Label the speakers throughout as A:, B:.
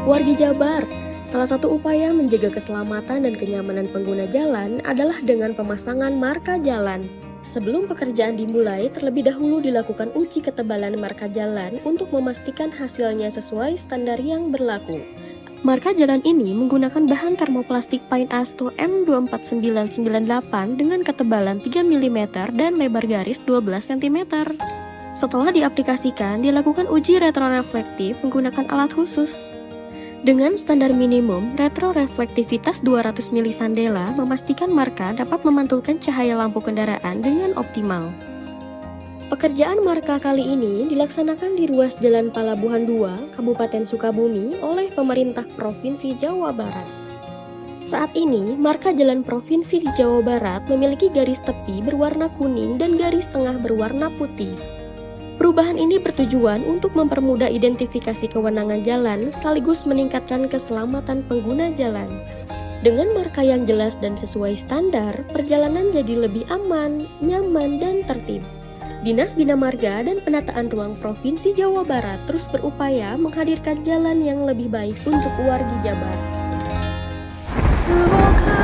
A: Wargi Jabar, salah satu upaya menjaga keselamatan dan kenyamanan pengguna jalan adalah dengan pemasangan marka jalan. Sebelum pekerjaan dimulai, terlebih dahulu dilakukan uji ketebalan marka jalan untuk memastikan hasilnya sesuai standar yang berlaku. Marka jalan ini menggunakan bahan termoplastik Pine Asto M24998 dengan ketebalan 3 mm dan lebar garis 12 cm. Setelah diaplikasikan, dilakukan uji retroreflektif menggunakan alat khusus. Dengan standar minimum, retroreflektivitas 200 milisandela memastikan marka dapat memantulkan cahaya lampu kendaraan dengan optimal. Pekerjaan marka kali ini dilaksanakan di ruas Jalan Palabuhan 2, Kabupaten Sukabumi oleh pemerintah Provinsi Jawa Barat. Saat ini, marka jalan provinsi di Jawa Barat memiliki garis tepi berwarna kuning dan garis tengah berwarna putih. Perubahan ini bertujuan untuk mempermudah identifikasi kewenangan jalan sekaligus meningkatkan keselamatan pengguna jalan. Dengan marka yang jelas dan sesuai standar, perjalanan jadi lebih aman, nyaman, dan tertib. Dinas Bina Marga dan Penataan Ruang Provinsi Jawa Barat terus berupaya menghadirkan jalan yang lebih baik untuk wargi Jabar.
B: Semoga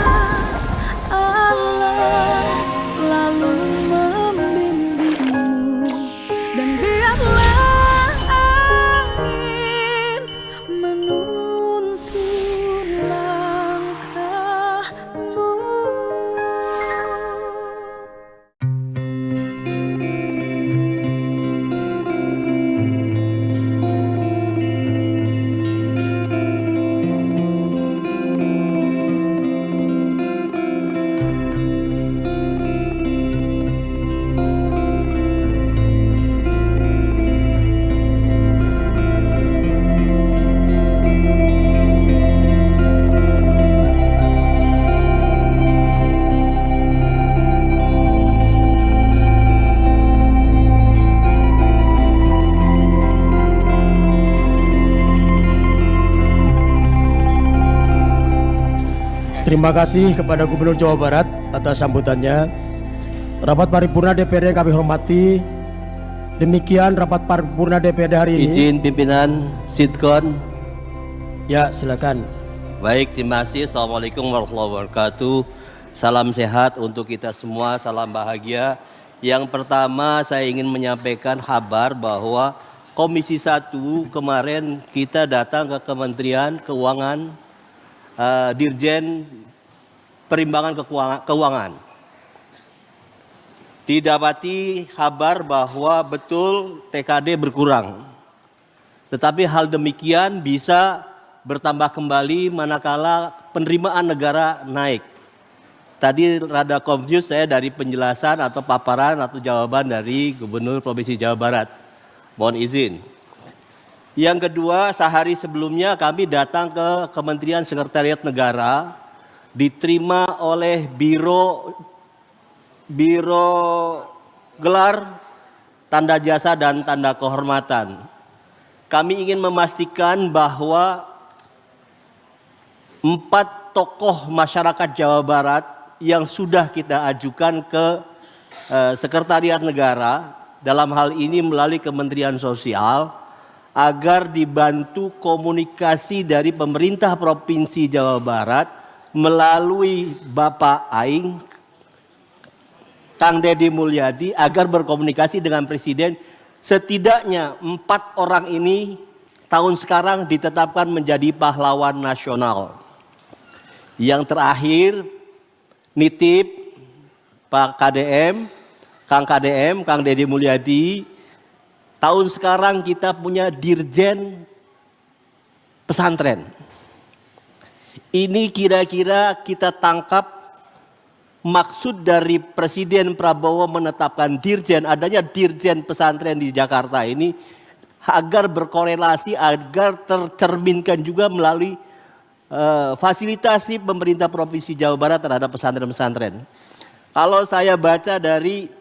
B: Allah selalu membimbingmu dan biarlah angin menuntun langkahmu.
C: Terima kasih kepada Gubernur Jawa Barat atas sambutannya. Rapat paripurna DPRD kami hormati. Demikian rapat paripurna DPRD hari ini.
D: Izin pimpinan Sitkon.
C: Ya, silakan.
D: Baik, terima kasih. Assalamualaikum warahmatullahi wabarakatuh. Salam sehat untuk kita semua, salam bahagia. Yang pertama saya ingin menyampaikan kabar bahwa Komisi 1 kemarin kita datang ke Kementerian Keuangan, Dirjen Perimbangan Keuangan. Didapati kabar bahwa betul TKD berkurang. Tetapi hal demikian bisa bertambah kembali manakala penerimaan negara naik. Tadi rada confused saya dari penjelasan atau paparan atau jawaban dari Gubernur Provinsi Jawa Barat. Mohon izin. Yang kedua, sehari sebelumnya kami datang ke Kementerian Sekretariat Negara, diterima oleh Biro Gelar, Tanda Jasa dan Tanda Kehormatan. Kami ingin memastikan bahwa 4 tokoh masyarakat Jawa Barat yang sudah kita ajukan ke Sekretariat Negara, dalam hal ini melalui Kementerian Sosial, agar dibantu komunikasi dari pemerintah Provinsi Jawa Barat melalui Bapak Aing, Kang Deddy Mulyadi, agar berkomunikasi dengan Presiden. Setidaknya 4 orang ini tahun sekarang ditetapkan menjadi pahlawan nasional. Yang terakhir, nitip Pak KDM, Kang Deddy Mulyadi. Tahun sekarang kita punya Dirjen Pesantren. Ini kira-kira kita tangkap maksud dari Presiden Prabowo menetapkan Dirjen, adanya Dirjen Pesantren di Jakarta ini agar berkorelasi, agar tercerminkan juga melalui fasilitasi pemerintah Provinsi Jawa Barat terhadap pesantren-pesantren. Kalau saya baca dari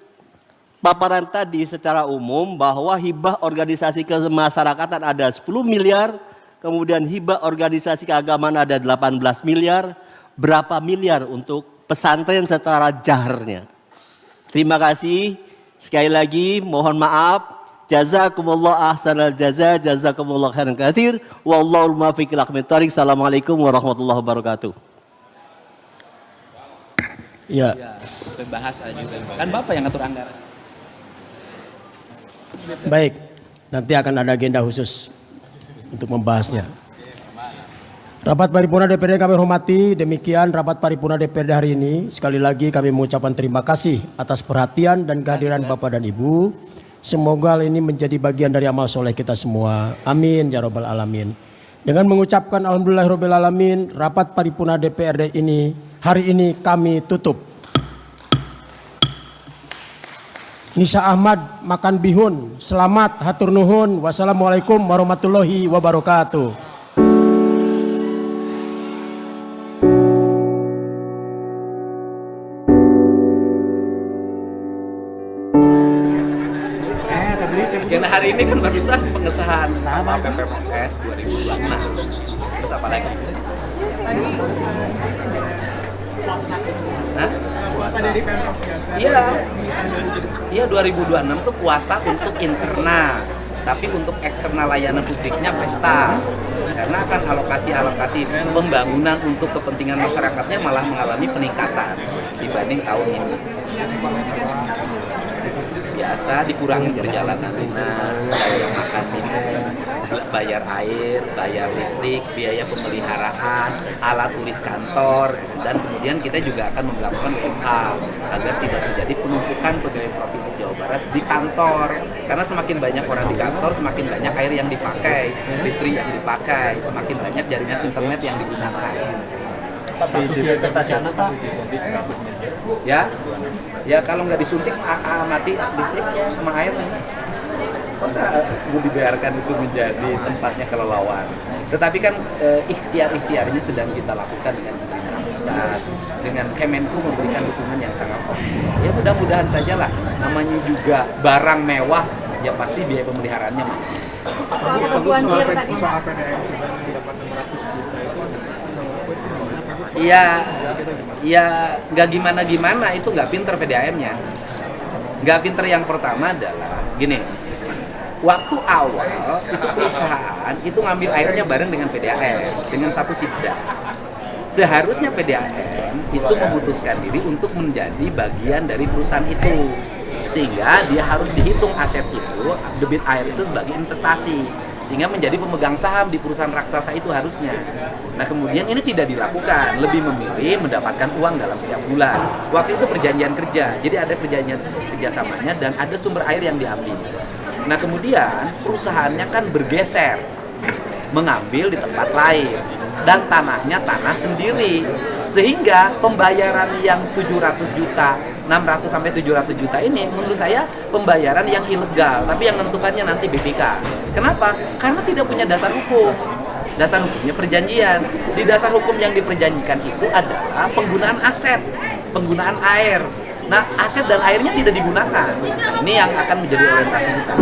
D: paparan tadi secara umum bahwa hibah organisasi kemasyarakatan ada 10 miliar, kemudian hibah organisasi keagamaan ada 18 miliar, berapa miliar untuk pesantren secara jaharnya. Terima kasih, sekali lagi mohon maaf Jazakumullah ahsanal jaza, jazakumullah khairan katsir. Wallahul muwaffiq ila aqwamit thoriq. Assalamualaikum warahmatullahi wabarakatuh.
C: Ya,
E: Bahas juga. Kan Bapak yang ngatur anggaran.
C: baik. Nanti akan ada agenda khusus untuk membahasnya. Rapat paripurna DPRD kami hormati, demikian rapat paripurna DPRD hari ini. Sekali lagi kami mengucapkan terima kasih atas perhatian dan kehadiran Bapak dan Ibu. Semoga hal ini menjadi bagian dari amal soleh kita semua. Amin ya robbal alamin. Dengan mengucapkan alhamdulillahirabbil alamin, rapat paripurna DPRD ini hari ini kami tutup. Nisa Ahmad makan bihun. Selamat hatur nuhun. Wassalamualaikum warahmatullahi wabarakatuh.
E: Agenda hari ini kan barusan pengesahan PPMS 2026. Terus apa lagi? Hah? Iya. Iya 2026 tuh puasa untuk internal. Tapi untuk eksternal layanan publiknya pesta. Karena akan alokasi pembangunan untuk kepentingan masyarakatnya malah mengalami peningkatan dibanding tahun ini. Biasa dikurangi perjalanan dinas, bayar makan minum, bayar air, bayar listrik, biaya pemeliharaan, alat tulis kantor, dan kemudian kita juga akan melakukan WFH agar tidak terjadi penumpukan pegawai Provinsi Jawa Barat di kantor. Karena semakin banyak orang di kantor, semakin banyak air yang dipakai, listrik yang dipakai, semakin banyak jaringan internet yang digunakan. Ya kalau nggak disuntik mati listriknya sama airnya. Masa mau dibiarkan itu menjadi tempatnya kelelawar. Tetapi kan ikhtiar-ikhtiarnya sedang kita lakukan dengan pemerintah pusat, dengan Kemenku memberikan dukungan yang sangat optimal. Ya mudah-mudahan sajalah, namanya juga barang mewah, ya pasti biaya pemeliharaannya mahal. Iya, nggak gimana-gimana, itu nggak pinter PDAM-nya. Nggak pinter yang pertama adalah, gini, waktu awal itu perusahaan itu ngambil airnya bareng dengan PDAM, dengan satu sidang. Seharusnya PDAM itu memutuskan diri untuk menjadi bagian dari perusahaan itu. Sehingga dia harus dihitung aset itu, debit air itu sebagai investasi. Sehingga menjadi pemegang saham di perusahaan raksasa itu harusnya. Nah kemudian ini tidak dilakukan, lebih memilih mendapatkan uang dalam setiap bulan. Waktu itu perjanjian kerja, jadi ada perjanjian kerjasamanya dan ada sumber air yang diambil. Nah kemudian perusahaannya kan bergeser, mengambil di tempat lain dan tanahnya tanah sendiri. Sehingga pembayaran yang 700 juta, 600 sampai 700 juta ini menurut saya pembayaran yang ilegal, tapi yang menentukannya nanti BPK. Kenapa? Karena tidak punya dasar hukum. Dasar hukumnya perjanjian. Di dasar hukum yang diperjanjikan itu adalah penggunaan aset, penggunaan air. Nah, aset dan airnya tidak digunakan. Nah, ini yang akan menjadi orientasi kita.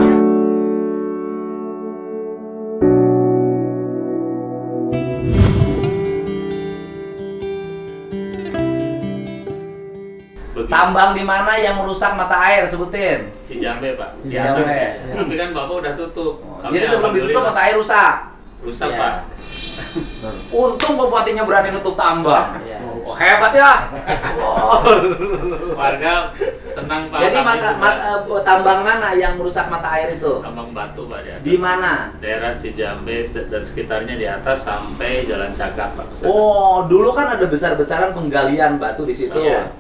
E: Tambang di mana yang merusak mata air, sebutin.
F: Cijambe, Pak.
E: Cijambe.
F: Tapi kan Bapak udah tutup.
E: Jadi sebelum ditutup mata air rusak.
F: Rusak,
E: Ya.
F: Pak.
E: Untung bupatinya berani nutup tambang. Oh, hebat ya.
F: Warga senang, Pak.
E: Jadi
F: Kami
E: tambang mana yang merusak mata air itu?
F: tambang batu, Pak, di atas.
E: Di mana?
F: Daerah Cijambe dan sekitarnya di atas sampai Jalan Cagak, Pak. Kesana.
E: Oh, dulu kan ada besar-besaran penggalian batu di situ.
F: Iya.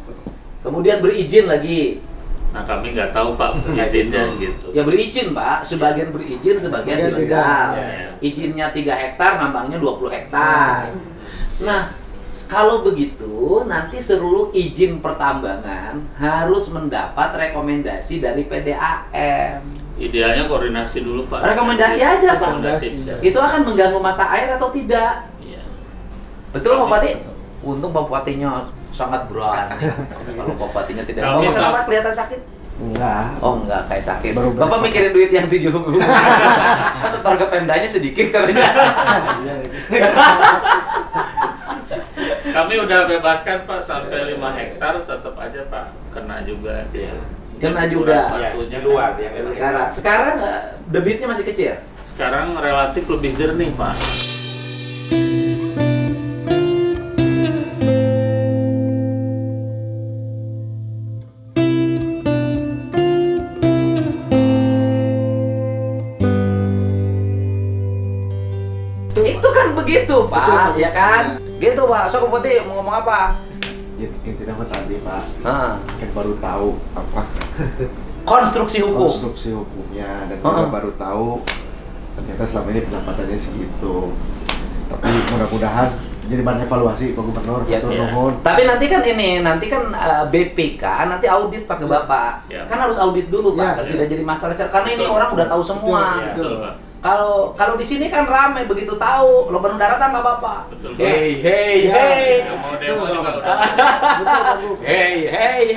E: Kemudian berizin lagi.
F: Nah, kami nggak tahu, Pak, izinnya gitu.
E: Ya berizin, Pak. Sebagian berizin, sebagian ilegal.
F: Iya.
E: Izinnya 3 hektar, nambangnya 20 hektar. Nah, kalau begitu, nanti seluruh izin pertambangan harus mendapat rekomendasi dari PDAM.
F: Idealnya koordinasi dulu, Pak.
E: Rekomendasi aja, Pak.
F: Rekomendasi bisa.
E: Itu akan mengganggu mata air atau tidak?
F: Iya.
E: Betul, Pak Bupati? Untung Pak Bupatinya sangat berani. Kalau Pak Bupatinya tidak mau,
F: Kami
E: kenapa kelihatan sakit?
C: Enggak.
E: Oh enggak, kayak sakit.
C: Baru
E: Bapak mikirin duit yang 7 pas setor ke Pemdanya sedikit katanya.
F: Kami udah bebaskan, Pak, sampai 5 hektar tetap aja, Pak, kena juga dia.
E: Kena juga.
F: Batunya
G: di luar
F: kan.
G: ya.
E: Sekarang debitnya masih kecil.
F: Sekarang relatif lebih jernih, Pak.
E: Itu kan begitu, Pak, ya kan? Gitu, Pak. So, Putih mau ngomong apa?
H: Intinya mah tadi Pak,
E: Nah,
H: kan baru tahu apa
E: konstruksi hukum.
H: konstruksi hukumnya dan kita baru tahu ternyata selama ini pendapatannya segitu. Tapi mudah-mudahan jadi bahan evaluasi Pak Gubernur.
E: Ya,
H: Atur
F: ya.
H: nuhun.
E: Tapi nanti kan BPK nanti audit pakai Bapak.
F: Siap.
E: Kan harus audit dulu, Pak.
H: Ya,
E: Tidak jadi masalah karena ini
F: Betul.
E: orang udah tahu semua.
F: Iya, betul, Pak.
E: Kalau di sini kan ramai begitu tahu lo benar daratan nggak apa-apa.
F: Betul, Pak.
E: Hey.
F: Yang mau demo juga udah.
E: Hey.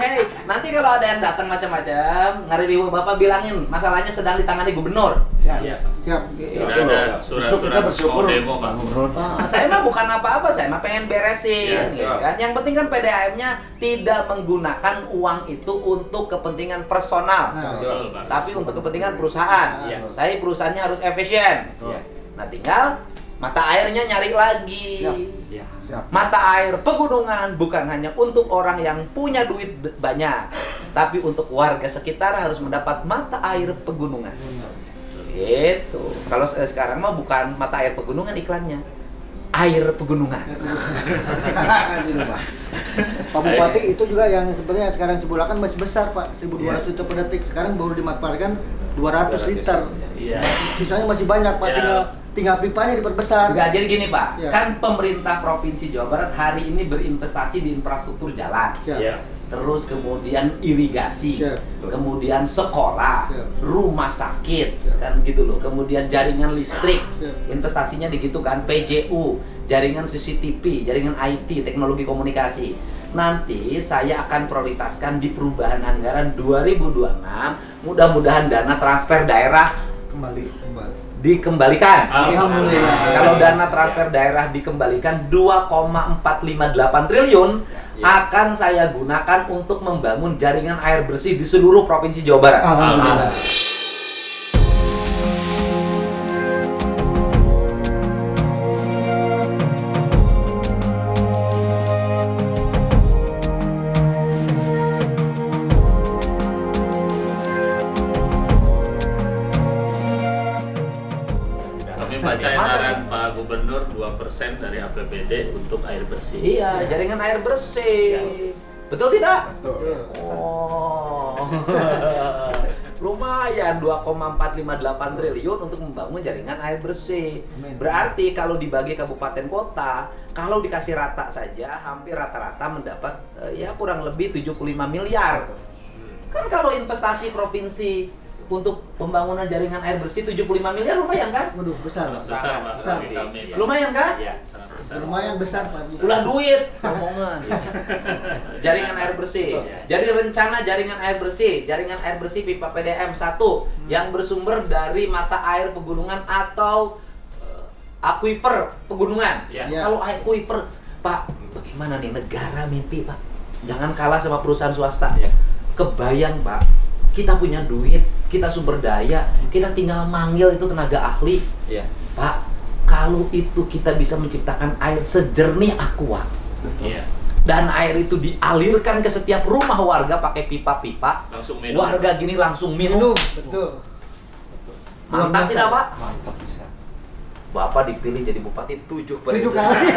E: Nanti kalau ada yang datang macam-macam, ngari Bapak bilangin masalahnya sedang ditangani gubernur.
H: Siap.
F: Iya.
H: Siap.
F: Sudah ada
H: Justru kita
F: surat-surat
H: bersyukur
F: mau demo, Pak.
H: Pak Gubernur.
E: Saya mah bukan apa-apa, saya mah pengen beresin,
F: Ya,
E: gitu kan. Yang penting kan PDAM-nya tidak menggunakan uang itu untuk kepentingan personal,
F: Betul, Pak.
E: tapi untuk kepentingan perusahaan.
F: Iya.
E: Tapi perusahaannya harus efisien.
F: Iya.
E: Nah, tinggal mata airnya nyari lagi.
H: Siap.
F: Iya.
H: Siap.
E: Mata air pegunungan bukan hanya untuk orang yang punya duit banyak, tapi untuk warga sekitar harus mendapat mata air pegunungan. Gitu. Kalau sekarang mah bukan mata air pegunungan iklannya, air pegunungan.
I: Pak Bupati itu juga yang sebenarnya sekarang Cibulakan masih besar Pak, 1.200 liter per detik. Sekarang baru dimanfaatkan 200 liter.
F: Iya.
I: Sisanya masih banyak Pak,
F: Ya.
I: tinggal pipanya diperbesar.
E: Enggak, jadi gini Pak,
I: Ya.
E: kan pemerintah Provinsi Jawa Barat hari ini berinvestasi di infrastruktur jalan,
I: Siap.
F: Iya.
E: terus kemudian irigasi,
I: Siap.
E: kemudian sekolah,
I: Siap.
E: rumah sakit,
I: Siap.
E: kan gitu loh. Kemudian jaringan listrik,
I: Siap.
E: investasinya di gitu kan, PJU, jaringan CCTV, jaringan IT, teknologi komunikasi. Nanti saya akan prioritaskan di perubahan anggaran 2026, mudah-mudahan dana transfer daerah
H: Kembali.
E: dikembalikan.
I: Alhamdulillah.
E: Kalau dana transfer daerah dikembalikan 2,458 triliun akan saya gunakan untuk membangun jaringan air bersih di seluruh provinsi Jawa Barat.
I: Alhamdulillah.
F: Kami baca edaran Pak Gubernur 2% dari APBD untuk air bersih.
E: Iya, jaringan air bersih. Betul tidak?
H: Betul.
E: Oh. Lumayan 2,458 triliun untuk membangun jaringan air bersih. Berarti kalau dibagi kabupaten kota, kalau dikasih rata saja hampir rata-rata mendapat ya kurang lebih 75 miliar. Kan kalau investasi provinsi untuk pembangunan jaringan air bersih 75 miliar lumayan kan?
I: Waduh, besar Pak.
F: Besar, Pak,
I: Besar.
F: bagi kami, Pak.
E: Lumayan kan?
F: Iya, sangat besar.
I: Lumayan besar Pak.
E: Ulah duit omongan. Jaringan air bersih. Jadi rencana jaringan air bersih pipa PDM 1 yang bersumber dari mata air pegunungan atau aquifer pegunungan.
F: Ya.
E: Kalau aquifer, Pak, bagaimana nih negara mimpi, Pak? Jangan kalah sama perusahaan swasta.
F: Ya.
E: Kebayang, Pak. Kita punya duit, kita sumber daya, kita tinggal manggil itu tenaga ahli.
F: Iya.
E: Pak, kalau itu kita bisa menciptakan air sejernih aqua,
F: Iya.
E: dan air itu dialirkan ke setiap rumah warga pakai pipa-pipa,
F: Langsung minum.
E: warga gini langsung minum.
I: Betul.
E: Mantap tidak, Pak?
H: Mantap bisa.
E: Bapak dipilih jadi bupati 7
I: 7
E: periode.
I: kali.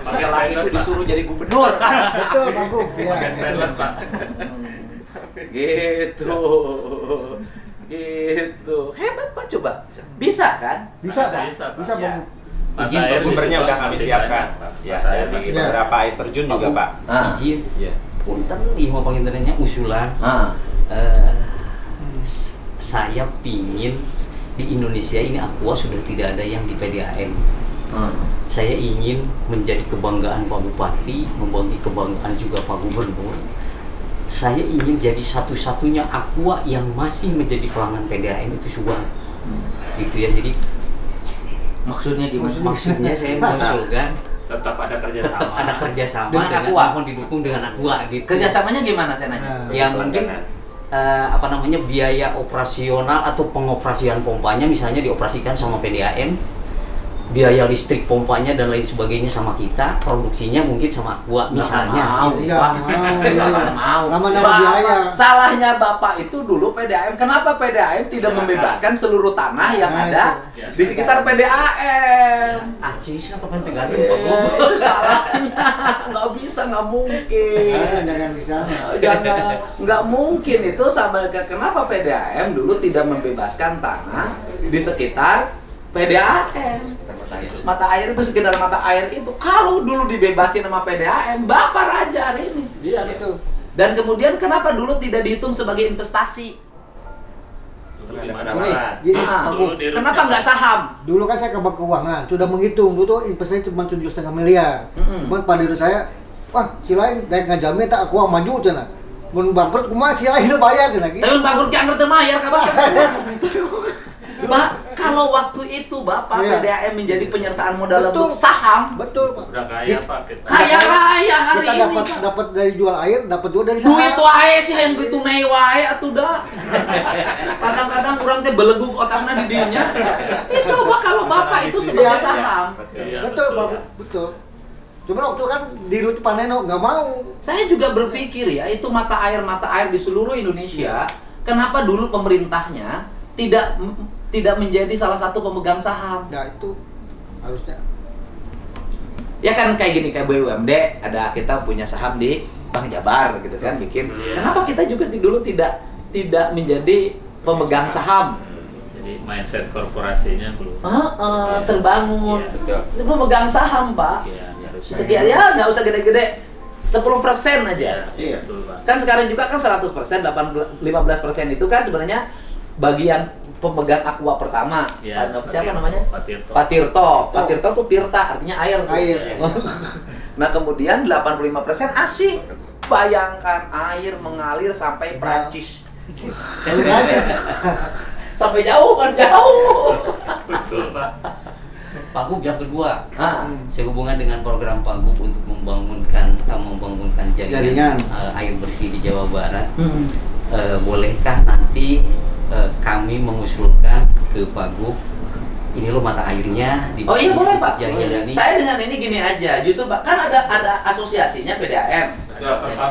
E: Pakai lagi itu disuruh jadi gubernur.
I: Betul Pak Gub. Ya.
F: Pakai stainless, Pak.
E: Gitu. Gitu. Hebat, Pak, coba. Bisa kan?
I: Bisa Pak.
F: Bisa, Pak.
I: Bisa
F: Ya.
I: Bang.
F: Mata
G: Izin
F: air
G: sumbernya
F: di
G: udah kami
F: masih
G: siapkan.
F: banyak, Pak.
G: Ya,
F: Mata air
G: dari
F: masih
G: beberapa air terjun juga, Pak.
E: Ah.
J: Izin,
G: Iya.
J: punten di mau penginternetnya usulan.
E: Ah.
J: Saya pingin di Indonesia ini aqua sudah tidak ada yang di PDAM. Saya ingin menjadi kebanggaan Pak Bupati, membagi kebanggaan juga Pak Gubernur. Saya ingin jadi satu-satunya aqua yang masih menjadi pelanggan PDAM itu Subang. Gitu ya, jadi
E: Maksudnya gimana?
J: maksudnya saya mengusulkan
F: Tetap ada kerjasama.
J: Ada kerjasama
E: Dengan Aqua?
J: mohon didukung dengan Aqua gitu.
E: Kerjasamanya gimana saya nanya?
J: Ya mungkin biaya operasional atau pengoperasian pompanya misalnya dioperasikan sama PDAM, biaya listrik pompanya dan lain sebagainya sama kita, produksinya mungkin sama Aqua misalnya.
I: Iya, mau. Nama-nama
E: Bapak,
I: biaya.
E: salahnya Bapak itu dulu PDAM. Kenapa PDAM tidak membebaskan seluruh tanah yang
I: Nah,
E: ada
F: itu.
E: di sekitar PDAM?
J: Acis atau pentinggalan Pak Gubernur.
E: Itu salahnya. Nggak bisa, nggak mungkin.
I: Jangan bisa.
E: Jangan, nggak mungkin itu sama. Kenapa PDAM dulu tidak membebaskan tanah di sekitar PDAM? Mata air itu sekitar mata air itu. Kalau dulu dibebasin sama PDAM, Bapak raja hari ini.
I: Iya, betul.
E: Dan kemudian kenapa dulu tidak dihitung sebagai investasi?
F: Dulu di mana-mana.
I: Gini,
E: Ah,
F: Dulu di
E: kenapa nggak saham?
I: dulu kan saya ke Bank Keuangan, sudah menghitung, dulu tuh investasi cuma 7,5 miliar. Cuman pada diri saya, wah si lain dari ngajamin tak aku maju cina. Mun bangkrut kumaha si lain bayar cina gitu.
E: Tapi bangkrut kan ngerti mayar kabar. Kalau waktu itu Bapak
I: Iya.
E: PDAM menjadi penyertaan modal
I: Betul.
E: untuk saham,
I: Betul, Pak.
F: Udah kaya Pak kita.
E: kaya raya hari
I: Kita
E: ini.
I: dapat dari jual air, dapat juga dari saham.
E: Duit wae sih yang duit tunai wae atuh dah. Kadang-kadang orang teh beleguk otakna di dinya. Ya coba kalau Bapak itu sebagai saham.
F: Iya,
I: Betul, Pak. Betul. Cuma waktu kan di Ruti Paneno nggak mau.
E: Saya juga berpikir ya, itu mata air di seluruh Indonesia. Kenapa dulu pemerintahnya tidak menjadi salah satu pemegang saham?
I: Nah itu harusnya.
E: Ya kan kayak gini, kayak BUMD, ada kita punya saham di Bank Jabar gitu kan, bikin.
F: Iya.
E: Kenapa kita juga dulu tidak menjadi pemegang saham?
F: Jadi mindset korporasinya belum.
E: Terbangun.
F: Iya, betul.
E: Itu pemegang saham, Pak.
F: Iya, harus.
E: Sekian ya, nggak usah gede-gede. 10% aja.
H: Iya.
F: Betul, Pak.
E: Kan sekarang juga kan 100%, 15% itu kan sebenarnya bagian pemegang Aqua pertama.
F: Iya,
E: Siapa
F: Pak
E: namanya?
F: Pak Tirto.
E: Pak Tirto. Pak Tirto tuh tirta, artinya air. tuh.
I: Air.
E: Nah kemudian 85% asing. Bayangkan air mengalir sampai Prancis. Sampai jauh kan, jauh.
F: Betul, Pak.
J: Pak Gub yang kedua,
E: Ah.
J: sehubungan dengan program Pak Gub untuk membangunkan
I: Jaringan.
J: jaringan air bersih di Jawa Barat,
E: Hmm.
J: bolehkah nanti kami mengusulkan ke Pak Gub, ini loh mata airnya di
E: Oh iya boleh Pak.
J: jaringan ini.
E: Saya dengan ini gini aja, justru Pak, kan ada asosiasinya PDAM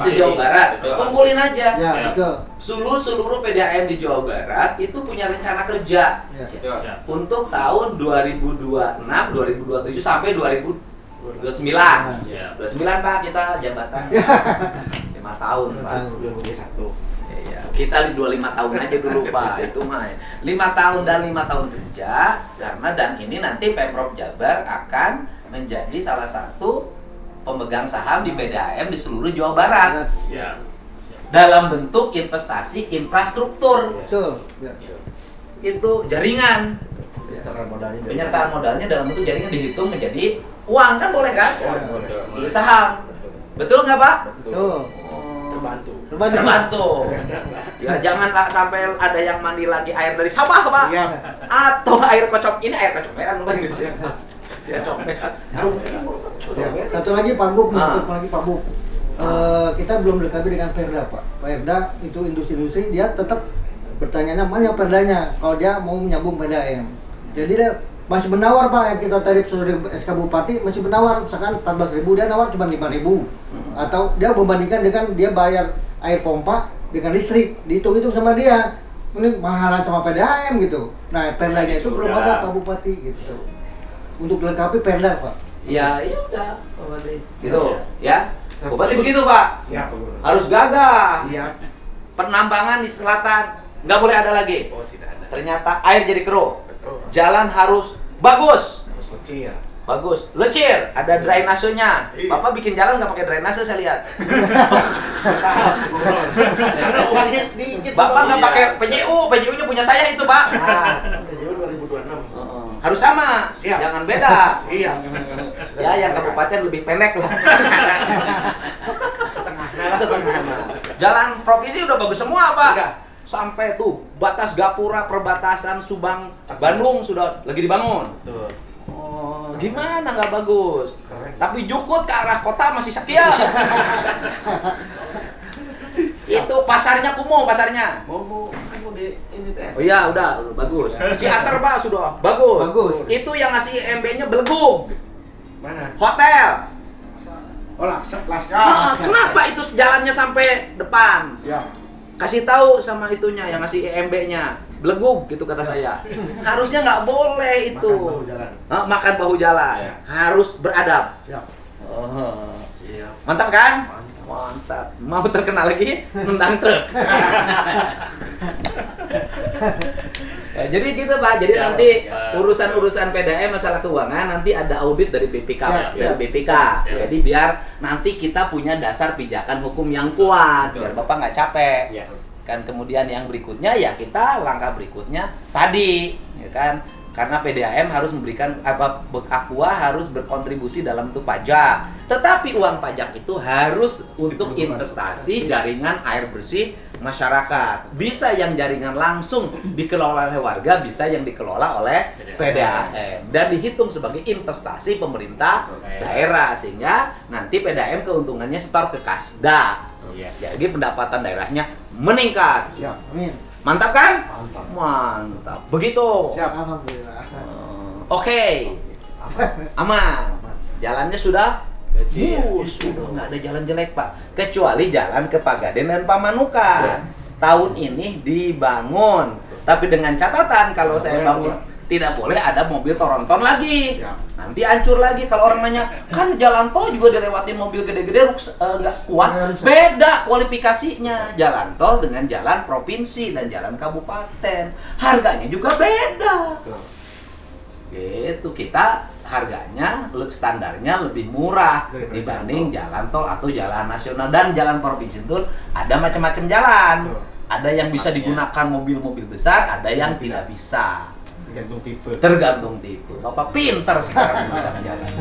E: se-Jawa Barat.
F: Betul.
E: Kumpulin aja.
I: Ya, betul.
E: Seluruh PDAM di Jawa Barat itu punya rencana kerja
I: Ya.
F: Ya.
E: untuk tahun 2026, 2027 sampai 2029.
F: Ya.
E: 29 Pak kita jabatan. 5 tahun Pak.
H: 2021.
E: Iya, kita 25 tahun aja dulu Pak, itu mah 5 tahun dan 5 tahun kerja, karena dan ini nanti Pemprov Jabar akan menjadi salah satu pemegang saham di PDAM di seluruh Jawa Barat
F: Ya.
E: dalam bentuk investasi infrastruktur.
I: Betul. Ya.
E: Itu jaringan,
H: Penyertaan modalnya.
E: penyertaan modalnya dalam bentuk jaringan dihitung menjadi uang, kan boleh kan?
H: Boleh.
E: Beli saham. Betul nggak Pak?
I: Tuh.
H: Terbantu.
E: Terbantu. Ya janganlah sampai ada yang mandi lagi air dari sawah Pak.
H: Siap.
E: Atau air kocok, ini air kocok merah Bang. Siap.
I: Satu lagi Pak Gub,
E: Ah.
I: satu lagi Pak Gub. Kita belum dilengkapi dengan Perda Pak. Perda itu industri-industri dia tetap bertanya mana Perdanya kalau dia mau menyambung PDAM. Jadi dia masih menawar Pak, yang kita tarif dari SK Bupati masih menawar, misalkan 14.000 dia nawar cuma 5.000. Atau dia membandingkan dengan dia bayar air pompa dengan listrik, dihitung-hitung sama dia. Ini mahalan sama PDAM gitu. Nah, Perdanya itu belum ada Pak Bupati gitu. Untuk melengkapi Perda Pak.
E: Ya, iya udah, Bupati. Gitu, ya. Bupati begitu, Pak.
H: Siap, Pak Gubernur.
E: Harus gagah.
H: Siap.
E: Penambangan di selatan nggak boleh ada lagi.
H: Oh, tidak ada.
E: Ternyata air jadi keruh.
H: Betul.
E: Jalan harus bagus.
H: Harus lecir.
E: Bagus, lecir, ada drainasenya.
H: Iya.
E: Bapak bikin jalan nggak pakai drainase saya lihat. Bapak nggak pakai PJU-nya punya saya itu Pak.
H: Nah, PJU 2026.
E: Harus sama,
H: Siap.
E: jangan beda.
H: Siap.
E: Ya, yang kabupaten lebih pendek lah.
H: Setengah.
E: Jalan provinsi udah bagus semua Pak.
H: Udah.
E: Sampai tuh batas Gapura perbatasan Subang Bandung sudah lagi dibangun.
H: Betul.
E: Oh, Gimana nggak bagus? Tapi jukut ke arah kota masih sekia. Itu pasarnya kumuh, pasarnya. Mau di ini teh. Oh iya, udah bagus. Ciater Pak sudah bagus.
I: Bagus.
E: Itu yang ngasih IMB-nya Belegu.
H: Mana?
E: Hotel.
H: Oh, Laskar.
E: Ah, kenapa itu jalannya sampai depan?
H: Siap.
E: Kasih tahu sama itunya yang ngasih IMB-nya. Belegug gitu kata saya. Harusnya nggak boleh itu.
H: Makan bahu jalan.
E: Makan bahu jalan.
H: Siap.
E: Harus beradab.
H: Siap.
E: Oh.
H: Siap.
E: Mantap kan? Mantap. Mau terkenal lagi? Nendang truk. Ya, jadi gitu Pak. Jadi
F: Siap.
E: nanti
F: Ya.
E: urusan-urusan PDAM masalah keuangan nanti ada audit dari BPK,
H: Ya,
E: dari BPK.
F: Siap.
E: Jadi biar nanti kita punya dasar pijakan hukum yang kuat, biar Bapak nggak capek.
F: Ya.
E: Kan kemudian yang berikutnya ya kita langkah berikutnya tadi, ya kan? Karena PDAM harus memberikan Aqua harus berkontribusi dalam bentuk pajak. Tetapi uang pajak itu harus untuk investasi jaringan air bersih masyarakat. Bisa yang jaringan langsung dikelola oleh warga, bisa yang dikelola oleh PDAM dan dihitung sebagai investasi pemerintah daerah sehingga nanti PDAM keuntungannya setor ke Kasda.
F: Iya.
E: Jadi pendapatan daerahnya meningkat.
H: Siap.
I: Amin.
E: Mantap kan?
H: Mantap.
E: Mantap. Begitu.
H: Siap.
I: Alhamdulillah.
E: Oke. Aman. Jalannya sudah
F: Kecil.
E: sudah nggak ada jalan jelek Pak, kecuali jalan ke Pagaden dan Pamanukan. Tahun ini dibangun, tapi dengan catatan kalau saya bangun tidak boleh ada mobil Toronton lagi.
H: Siap.
E: Nanti hancur lagi. Kalau orang nanya, kan jalan tol juga dilewatin mobil gede-gede nggak kuat. Beda kualifikasinya. Jalan tol dengan jalan provinsi dan jalan kabupaten. Harganya juga beda. Gitu, kita harganya, standarnya lebih murah dibanding jalan tol atau jalan nasional. Dan jalan provinsi itu ada macam-macam jalan. Ada yang bisa digunakan mobil-mobil besar, ada yang tidak bisa.
H: Tergantung tipe.
E: Tergantung tipe. Bapak pinter sekarang bisa jalan.